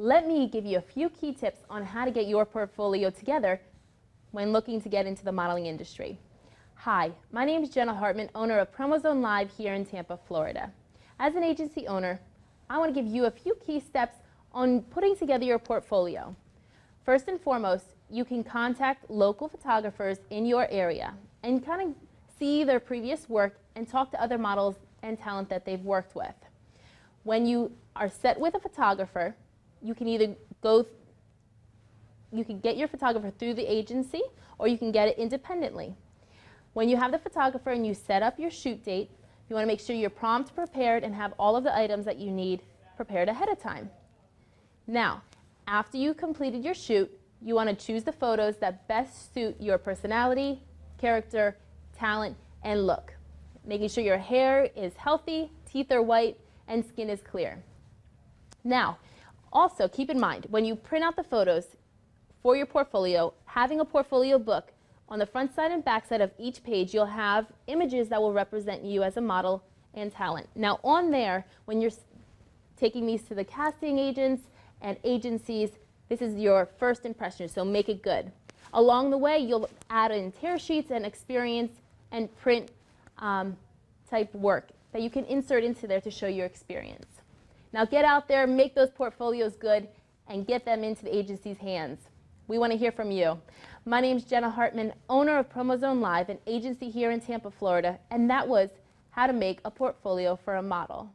let me give you a few key tips on how to get your portfolio together when looking to get into the modeling industry. Hi, my name is Jenna Hartman, owner of Promozone Live here in Tampa, Florida. As an agency owner, I want to give you a few key steps on putting together your portfolio. First and foremost, you can contact local photographers in your area and kind of see their previous work and talk to other models and talent that they've worked with. When you are set with a photographer, you can either get your photographer through the agency or you can get it independently. When you have the photographer and you set up your shoot date, you want to make sure you're prompt prepared and have all of the items that you need prepared ahead of time. Now, after you completed your shoot, you want to choose the photos that best suit your personality, character, talent, and look. Making sure your hair is healthy, teeth are white, and skin is clear. Now, also keep in mind, when you print out the photos for your portfolio, having a portfolio book, on the front side and back side of each page, you'll have images that will represent you as a model and talent. Now, on there, when you're taking these to the casting agents and agencies, this is your first impression, so make it good. Along the way, you'll add in tear sheets and experience and print type work that you can insert into there to show your experience. Now get out there, make those portfolios good, and get them into the agency's hands. We want to hear from you. My name is Jenna Hartman, owner of Promozone Live, an agency here in Tampa, Florida, and that was how to make a portfolio for a model.